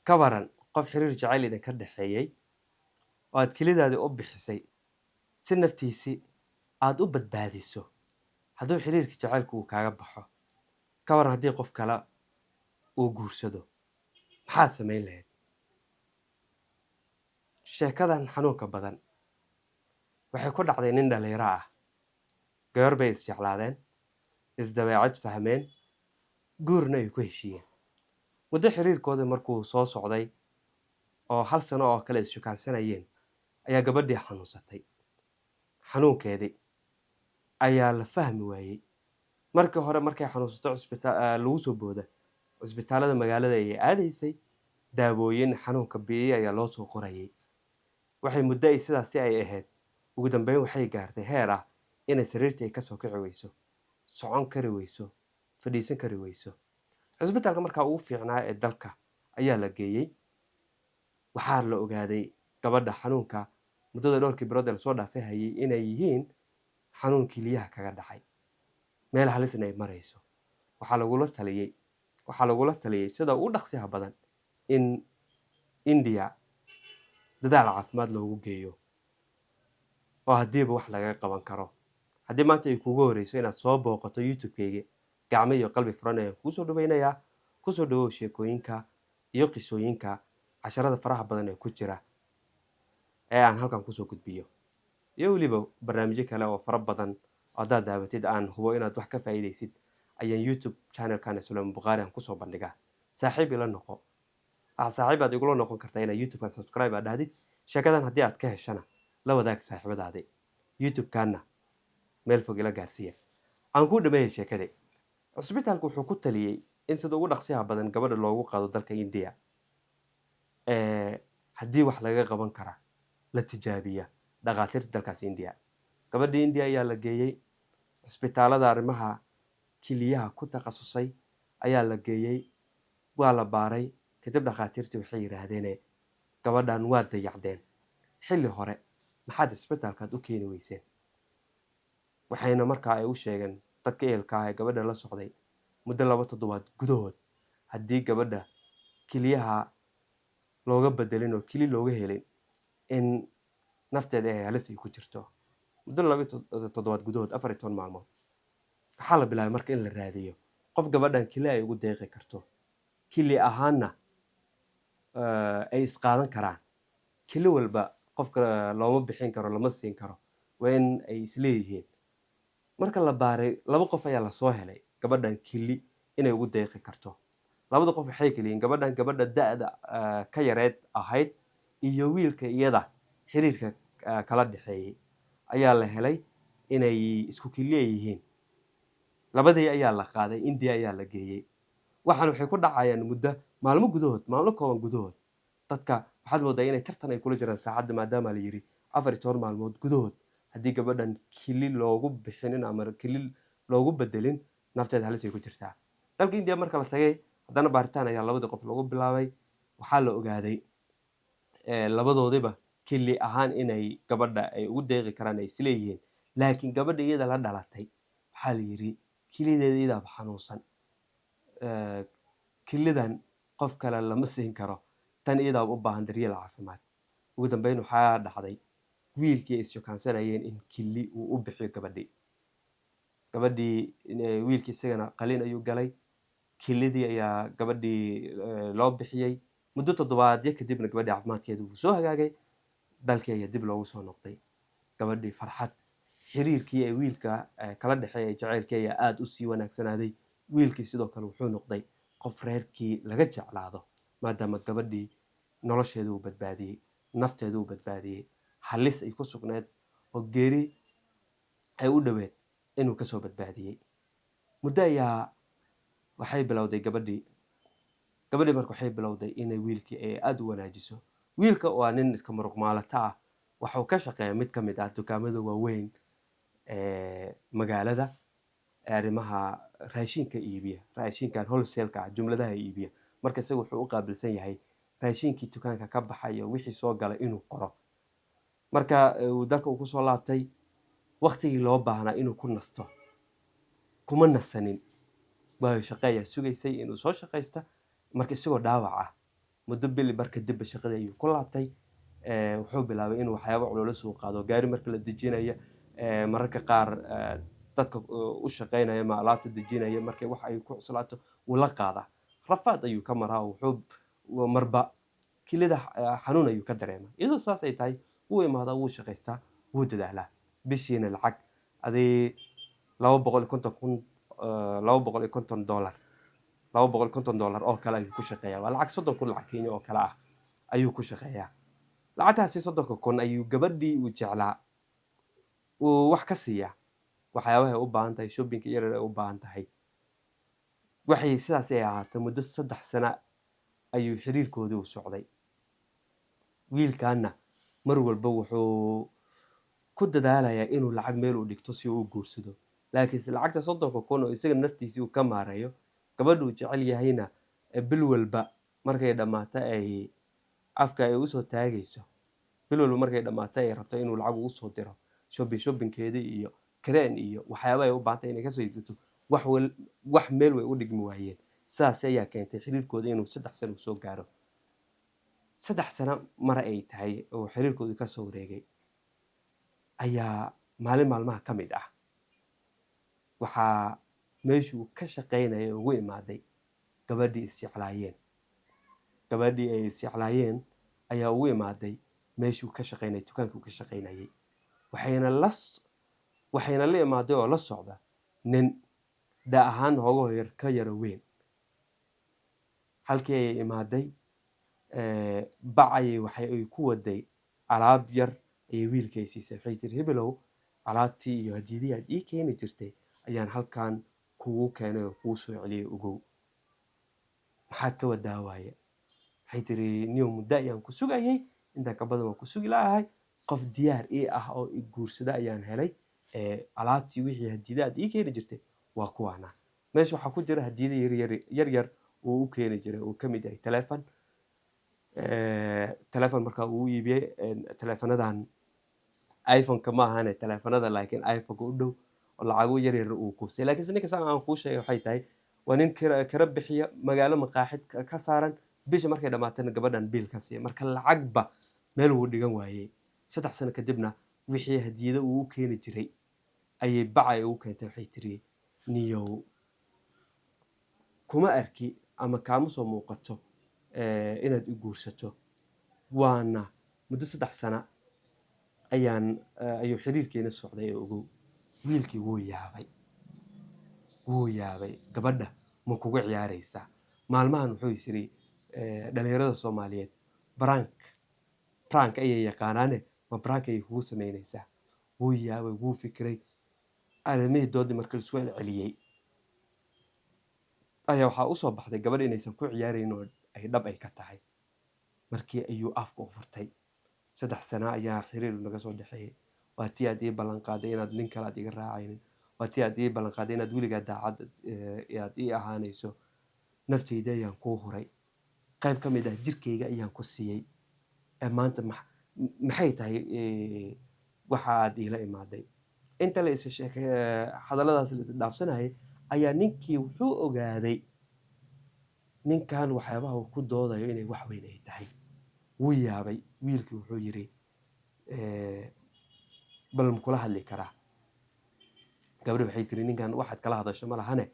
ka waran qof xiriir jacayl idinka dhexeeyey oo aad kelidaadii u bixisay si naftiisii aad u badbaadiso hadduu xiriirka jacaylku uu kaaga baxo ka waran haddii qof kale uu guursado maxaad samayn lahayd sheekadan xanuunka badan waxay ku dhacday nin dhalinyaro ah gabar bay isjeclaadeen isdabeecad fahmeen guurna ay ku heshiiyeen muddo xiriirkoodii markuu soo socday oo 1 sano oo kale is-shukaansanayeen ayaa gabadhii xanuunsatay xanuunkeedii ayaa la fahmi waayey markii hore markay xanuunsato lagu soo booda cisbitaalada magaalada ayay aadaysay daawooyin xanuunka bi'iyey ayaa loo soo qorayay waxay muddo ay sidaasi ay ahayd ugu dambeyn waxay gaartay heer ah inay sariirtii ka soo kici weyso socon kari weyso fadhiisan kari weyso cisbitaalka markaa ugu fiicnaa ee dalka ayaa la geeyey waxaa la ogaaday gabadha xanuunka muddada dhowrkii bilood ee lasoo dhaafay hayay inay yihiin xanuun kiliyaha kaga dhacay meel halisna ay marayso waxaa lagula taliyey sida ugu dhaqsiyaha badan in India dadaal caafimaad loogu geeyo oo haddiiba wax laga qaban karo haddii maanta ay kugu horeyso inaad soo booqato YouTube-kayga gacmo iyo qalbi furan ayaan kuu soo dhaweynayaa kusoo dhawow sheekooyinka iyo qisooyinka casharada faraha badan ee ku jira ee aan halkan kusoo gudbiyo iyo weliba barnaamijyo kale oo fara badan haddaad daawatid aan hubo inaad wax ka faa'iidaysid ayaan YouTube channelkan Sulaiman Bukhari aan kusoo bandhigaa saaxiib ila noqo saaxiib aad igula noqon kartaa inaad YouTube-kan subscribe aad dhahdid sheekadan haddii aad ka heshana la wadaag saaxiibadaadii YouTube-kaana meel fog ila gaarsiiya aan ku dhameeyay sheekadii cisbitaalku wuxuu ku taliyey in sida ugu dhaqsiyaha badan gabadha loogu qaado dalka India haddii wax laga qaban kara la tijaabiya dhaqaatiirta dalkaas India gabadhii India ayaa la geeyey cisbitaalada arrimaha kiliyaha ku takhasusay ayaa la geeyey waa la baaray kadib dhaqaatiirtii waxay yiraahdeen gabadhan waa dayacdeen xilli hore maxaad cisbitaalkaad u keeni weyseen waxayna markaa ay u sheegeen dadka ehelka ah ee gabadha la socday muddo 2 toddobaad gudahood haddii gabadha kiliyaha looga bedelin oo kili looga helin in nafteeda ay halis ay ku jirto muddo 2 toddobaad gudahood 14 maalmood waxaa la bilaabay marka in la raadiyo qof gabadhan kili ay ugu deeqi karto kili ahaanna ay isqaadan karaan kili walba qofka looma bixin karo lama siin karo waa in ay isleeyihiin marka la baaray 2 qof ayaa la soo helay gabadhan kili inay ugu deeqi karto 2 qof waxay kaliin gabadha da'da ka yareed ahayd iyo wiilka iyada xiriirka kala dhaxeeyay ayaa la helay inay isku kili yihiin labadii ayaa la qaaday India ayaa la geeyey waxaan waxay ku dhacayaan muddo maalmo kooban gudahood dadka waxaad moodaa inay tartan ay kula jiraan saacadda maadaama la yiri 14 maalmood gudahood haddii gabadhan kili loogu bixinin ama kili loogu bedelin nafteeda halis ay ku jirtaa dalka India marka la tagay haddana baaritaan ayaa 2 qof lagu bilaabay waxaa la ogaaday labadoodiba kili ahaan inay gabadha ay ugu deeqi karaan ay isleeyihiin laakiin gabadha iyada la dhalatay waxaa la yiri kilideeda iyada xanuunsan kilidan qof kale lama siin karo tan iyada u baahan daryeel caafimaad ugu dambeyn waxaa dhacday wiilkii is shukaansanayeen in kili uu u bixiyo gabadhii wiilkii isagana qalin ayuu galay kilidii ayaa gabadhii loo bixiyey muddo toddobaadyo kadibna gabadhii caafimaadkeedu wuu soo hagaagay dalkii ayaa dib loogu soo noqday gabadhii farxad xiriirkii ay wiilka kala dhaxeeyay jacaylkii ayaa aad u sii wanaagsanaaday wiilkii sidoo kale wuxuu noqday qof reerkii laga jeclaado maadaama gabadhii nolosheedu uu badbaadiyey nafteedu uu badbaadiyey halis ay ku sugneed oo geeri ay u dhaweed inuu kasoo badbaadiyey muddo ayaa waxay bilowday gabadhii marka waxay bilowday inay wiilkii ay aad u wanaajiso wiilka waa nin iska muruq maalata ah waxuu ka shaqeeyaa mid ka mid ah dukaamada waaweyn magaalada arrimaha raashinka iibiya raashinkan wholesale-ka jumladaha iibiya marka isagu wuxuu u qaabilsan yahay raashinkii dukaanka ka baxayo wixii soo galay inuu qoro marka dalka uu ku soo laabtay waqtigii loo baahnaa inuu ku nasto kuma nasanin waayo shaqo ayaa sugaysay inuu soo shaqaysta marka isagoo dhaawac ah muddo bili barka dibba shaqadii ayuu ku laabtay. wuxuu bilaabay inuu waxyaabo culolo soo qaado gaari marka la dejinaya mararka qaar dadka u shaqaynaya ma alaabta dejinaya markay wax ay ku cuslaato wuu la qaadaa rafaad ayuu ka maraa marba kilida xanuun ayuu ka dareemaa iyadoo saas ay tahay wuu imaadaa wuu shaqaystaa wuu dadaalaa bishiina lacag adii $250 oo kale ayuu ku shaqeeyaa waa lacag 30,000 lacag Kenya oo kale ah ayuu ku shaqeeyaa lacagtaasi 30,000 ayuu gabadhii uu jeclaa uu wax ka siiyaa waxyaabaha u baahan tahay shopping yar yar u baahan tahay waxay sidaas ay ahaatay muddo 3 sano ayuu xiriirkoodii u socday wiilkaana mar walba wuxuu ku dadaalayaa inuu lacag meel u dhigto si uu u guursado laakiin lacagta 30,000 oo isaga naftiisa uu ka maareeyo gabadhu jecel yahayna bil walba markay dhamaato ay afka ay u soo taagayso bil walba markay dhamaato ay rabto inuu lacag u soo diro shoppingkeeda iyo kareen iyo waxyaabaha ay u baahan tahay inay ka soo iibsato wax meel way u dhigmi waayeen saas ayaa keentay xiriirkooda inuu 3 sano soo gaaro 3 sano mar ay tahay oo xiriirkooda ka soo wareegay ayaa maalin maalmaha ka mid ah waxaa meeshuu ka shaqaynayay ugu imaaday gabadhii ay isjeclaayeen ayaa ugu imaaday meeshuu ka shaqaynayay dukaankuu ka shaqaynayay waxayna la imaaday oo la socda nin da ahaan hoogo yar ka yaro weyn halkii ay imaaday bacay waxay ku waday alaab yar ay wiilkay siisay waxay tiri hebelow alaabtii iyo hadiyadii aad ii keeni jirtay ayaan halkan kugu keenay oo kuu soo celiyay ogow maxaad ka wadaa waaye waxay tiri niyo muddo ayaan ku sugayay intaan ka badan waan ku sugi lahahay qof diyaar ii ah oo i guursada ayaan helay alaabtii wixii hadiyada aad ii keeni jirtay waa kuwaana meesha waxaa ku jira hadiyada yar uu u keeni jiray uu ka mid yahay telefon markaa uu iibiyey telefonadan iPhone-ka ma ahane telefonada laakiin iPhone-ka u dhow oo lacago yar uu kuusay laakiin ninka saan aan kuu sheegay waxay tahay waa nin kira bixiya magaalo maqaaxid ka saaran bisha markay dhamaatana gabadhan biil ka siiya marka lacagba meel uu dhigan waayay 3 sano kadibna wixii hadiyada uu u keeni jiray ayay bacay u keentay waxay tiri niyow kuma arki ama kaama soo muuqato inaad u guursato waana muddo 3 sano ayuu xiriirkeena socday oo ogow wiilkii wuu yaabay gabadha ma kugu ciyaaraysaa maalmahan wuxuu yiri dhalinyarada Soomaaliyeed prank ayay yaqaanaane ma prank ay kugu sameynaysaa wuu yaabay wuu fikiray aadamihii doodii markii la soo celiyay ayaa waxaa u soo baxday gabadh inaysan ku ciyaarayn oo ay dhab ay ka tahay markii ayuu afka u furtay 3 sano ayaa xiriir naga soo dhaxeeyay waa tii aad ii ballan qaaday inaad nin kale aad iga raacaynin waa tii aad ii ballan qaaday inaad weligaa daacad aad ii ahaanayso naftayda ayaan kuu huray qayb ka mid ah jirkayga ayaan ku siiyey maanta maxay tahay waxa aad iila imaaday inta la is sheekay hadalladaas la is dhaafsanayay ayaa ninkii wuxuu ogaaday ninkan waxyaabaha uu ku doodayo inay wax weyn ay tahay wuu yaabay wiilkii wuxuu yiri bal ma kula hadli karaa gabadhu waxay tiri ninkan waxaad kala hadasho ma lahane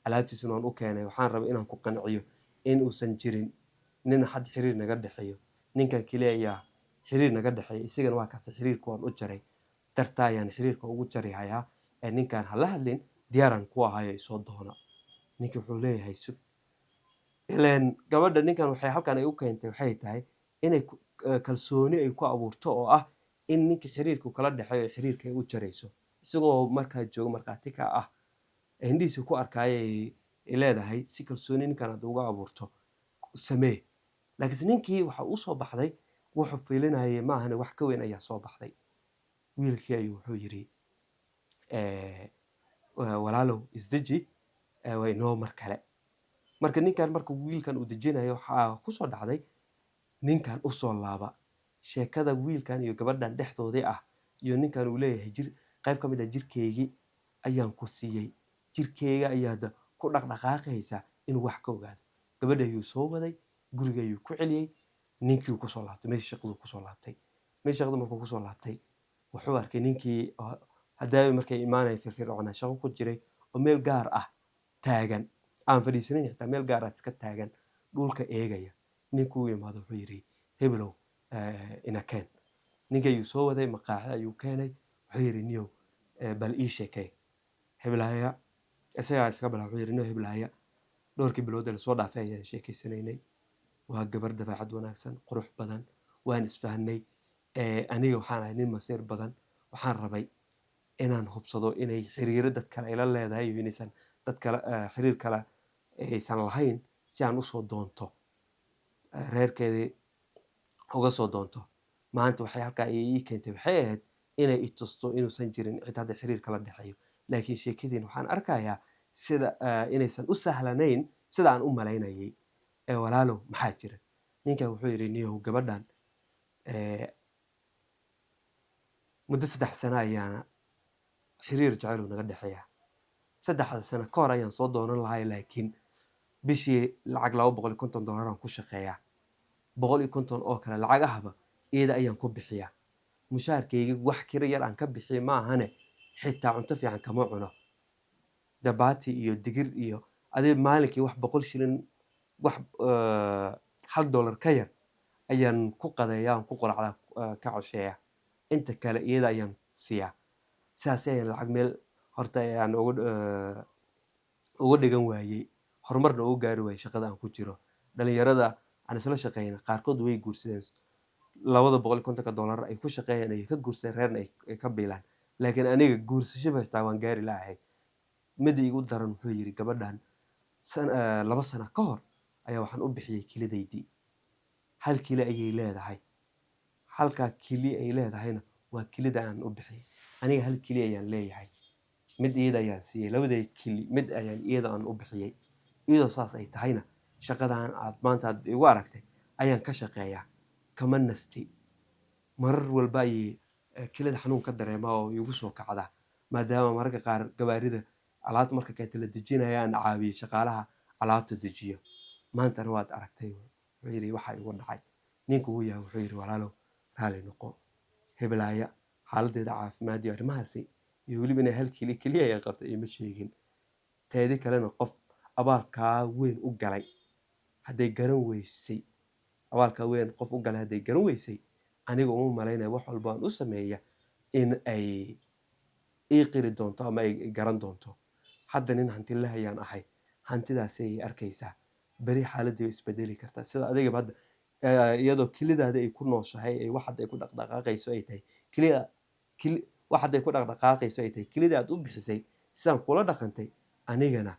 alaabtiisuna waan u keenay waxaan rabaa inaan ku qanciyo in uusan jirin nin had xiriir naga dhaxeeyo ninkan kaliya ayaa xiriir naga dhaxeeyo isagana waa kaas xiriirka waan u jaray dartaa ayaan xiriirka ugu jarihayaa ninkan hala hadlin diyaaran ku ahayo soo doona ninkii wuxuu leeyahay ileen gabadha ninkan waxay halkan ay u keentay waxay tahay inay kalsooni ay ku abuurto oo ah in ninka xiriirku kala dhaxeeyo xiriirka ay u jarayso isagoo markaa jooga markaati ka ah indhihiisa ku arkayay leedahay si kalsooni ninkan aad uga abuurto samee laakiin ninkii waxa uu soo baxday wuxuu fiilinayay ma ahane wax ka weyn ayaa soo baxday wiilkii ayuu wuxuu yiri walaalow isdeji way noo mar kale marka ninkan marka wiilkan uu dejinayo waxa ku soo dhacday ninkan u soo laaba sheekada wiilkan iyo gabadhan dhexdoodii ah iyo ninkan uu leeyahay qayb ka mid ah jirkeygii ayaan ku siiyey jirkeyga ayaad ku dhaqdhaqaaqaysaa inuu wax ka ogaado gabadha ayuu soo waday guriga ayuu ku celiyey ninkii ku soo laabtay meeshii shaqadu ku soo laabtay meeshii shaqadu markuu ku soo laabtay wuxuu arkay ninkii hadaawi markay imaanayay firfircoonaa shaqo ku jiray oo meel gaar ah taagan aan fadhiisanin xitaa meel gaar ah iska taagan dhulka eegaya ninkuu yimaado wuxuu yidhi hebelow inakeen ninka ayuu soo waday maqaaxi ayuu keenay wuxuu yidhi niyow bal ii sheekay heblaaya isagaa iska balaa wuxuu yidhi niyow heblaaya dhowrkii bilood ee lasoo dhaafay ayaan sheekaysanaynay waa gabar dabeecad wanaagsan qurux badan waan isfahnay aniga waxaan ahay nin masiir badan waxaan rabay inaan hubsado inay xiriiro dad kale ila leedahay iyo inaysan dad kale xiriir kale aysan lahayn si aan usoo doonto reerkeedii uga soo doonto maanta waxay halkaa ii keentay waxay ahayd inay i tusto inuusan jirin cid hadda xiriir kala dhexeeyo laakiin sheekadiin waxaan arkayaa sida inaysan u sahlanayn sida aan u malaynayay walaalow maxaa jira ninkan wuxuu yidhi niyow gabadhan muddo 3 sano ayaana xiriir jacayl naga dhexeeya 3 sano ka hor ayaan soo doonan lahay laakiin bishii lacag $250 aan ku shaqeeyaa 150 oo kale lacag ahba iyada ayaan ku bixiyaa mushaarkayga wax kira yar aan ka bixiyo ma ahane xitaa cunto fiican kama cuno dabaati iyo digir iyo adee maalinkii wax 100 shilin wax $1 ka yar ayaan ku qadeeyaa aan ku quracdaa ka casheeyaa inta kale iyada ayaan siiyaa sidaas ayaan lacag meel horta ayaan uga dhigan waayey horumarna ugu gaari waayey shaqada aan ku jiro dhalinyarada aan isla shaqeyna qaarkood way guursadeen $250 ay ku shaqeeyaan ay ka guursadeen reerna ay ka biilaan laakiin aniga guursashada xitaa waan gaari lahayd mid igu daran wuxuu yidhi gabadhan 2 sano ka hor ayaa waxaan u bixiyey kilidaydii 1 kili ayay leedahay halka kili ay leedahayna waa kilida aan u bixiyey aniga 1 kili ayaan leeyahay mid iyada ayaan siiyey labadii kili mid ayaan iyada aan u bixiyey iyadoo saas ay tahayna shaqadan aad maanta igu aragtay ayaan ka shaqeeyaa kama nasti marar walba ayay kilida xanuun ka dareemaa oo igu soo kacdaa maadaama mararka qaar gawaarida alaabta marka keenta la dejinaya aan caawiyo shaqaalaha alaabta dejiyo maantana waad aragtay wuxuu yidhi waxa igu dhacay ninku uu yahay wuxuu yidhi walaalow raali noqo heblaaya xaaladeeda caafimaad iyo arrimahaasi iyo weliba inay 1 kili keliya ay qabtay ima sheegin teedi kalena qof abaalkaa weyn u galay hadday garan weysay abaalkaa weyn qof u galay hadday garan weysay aniga uma malaynaya wax walba aan u sameeya in ay ii qiri doonto ama ay garan doonto hadda nin hanti la hayaan ahay hantidaasi ay arkaysaa beri xaaladii isbedeli kartaa sida adigaba hadda iyadoo kilidaada ay ku nooshahay ay wax hadda ay ku dhaqdhaqaaqayso ay tahay wax hadda ay ku dhaqdhaqaaqayso ay tahay kilida aad u bixisay sidaan kula dhaqantay anigana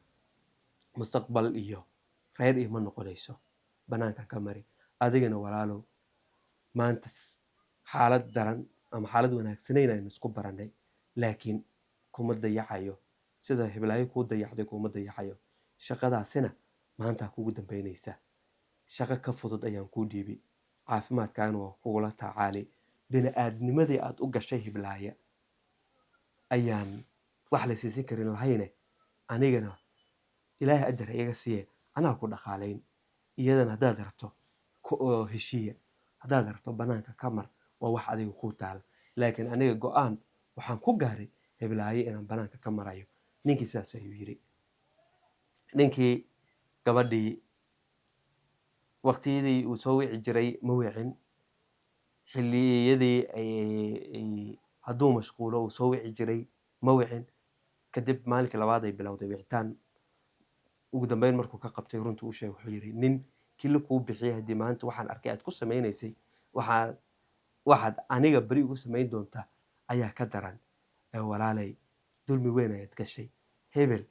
mustaqbal iyo reer ima noqonayso banaankan ka mari adigana walaalow maanta xaalad daran ama xaalad wanaagsanayn aynu isku barannay laakiin kuma dayacayo sida heblaayo kuu dayaxday kuma dayacayo shaqadaasina maanta kugu dambeynaysa shaqo ka fudud ayaan kuu dhiibay caafimaadkaana waa kugula tacaalay bini'aadnimadii aad u gashay heblaaya ayaan wax la siisin karin lahayne anigana ilaahay ajar iga siiye anaa ku dhaqaalayn iyadana haddaad rabto heshiiya haddaad rabto banaanka ka mar waa wax adiga kuu taala laakiin aniga go-aan waxaan ku gaaray heblaaye inaan banaanka ka marayo ninkii sidaas ayuu yidhi ninkii gabadhii waqtiyadii uu soo wici jiray ma wicin xilliyadii hadduu mashquulo uu soo wici jiray ma wicin kadib maalinkii labaad ay bilowday wicitaan ugu dambeyn markuu ka qabtay runtii u sheegay wuxuu yidhi nin kili kuu bixiyay haddii maanta waxaan arkay aad ku samaynaysay waxaad aniga beri ugu samayn doontaa ayaa ka daran walaalay dulmi weyn ayaad gashay hebel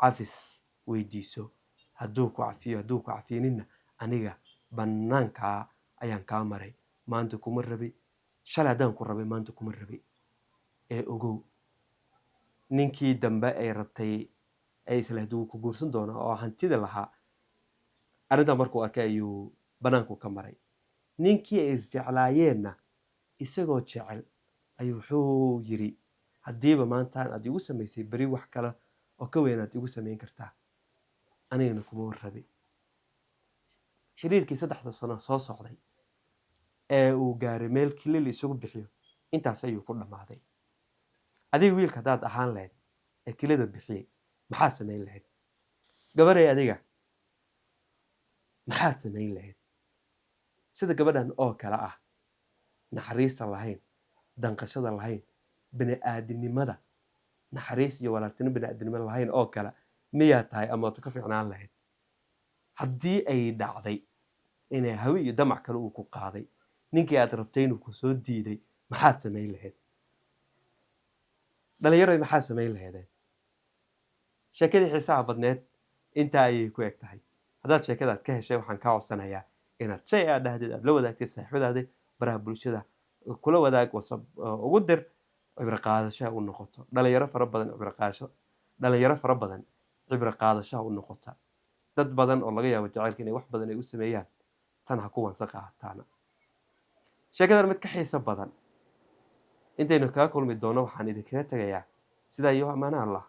cafis weydiiso hadduu ku cafininna aniga banaankaa ayaan kaa maray maanta kuma rabi shalay haddaan ku rabay maanta kuma rabi ogow ninkii dambe ay rabtay ay isla haduu ku guursan doona oo hantida lahaa arrintaa markuu arkay ayuu banaanku ka maray ninkii ay isjeclaayeenna isagoo jecel ayuu wuxuu yidhi haddiiba maantaan aad igu samaysay beri wax kale oo ka weyn aad igu samayn kartaa anigana kuma warrabi xiriirkii 3 sano soo socday ee uu gaaray meel kilil isugu bixiyo intaas ayuu ku dhamaaday. adiga wiilka hadaad ahaan lahayd ee kilida bixiyay maxaad samayn lahayd? gabaray adiga maxaad samayn lahayd? sida gabadhan oo kale ah, naxariista lahayn, danqashada lahayn, bini'aadanimada naxariis iyo walaaltinimo bini'aadanimo lahayn oo kale miyaa tahay ama waad ka fiicnaan lahayd? haddii ay dhacday inay hawi iyo damac kale uu ku qaaday, ninkii aad rabtay inuu ku soo diiday, maxaad samayn lahayd? dhalinyaro maxaad samayn lahaydeen? sheekadii xiisaha badneed intaa ayay ku eg tahay. haddaad sheekadaad ka heshay waxaan kaa codsanayaa inaad shay aad dhahdid aad la wadaagtay saaxiibadaada baraha bulshada kula wadaag WhatsApp ugu dir cibro qaadasho u noqoto dhalinyaro fara badan cibro qaadasho u noqota dad badan oo laga yaabo jacaylka inay wax badan ay u sameeyaan tan ha ku wansa qaataana. sheekadan mid ka xiiso badan intaynu kaga kulmi doono waxaan idinkaga tagayaa sidaa iyo amaana Allah.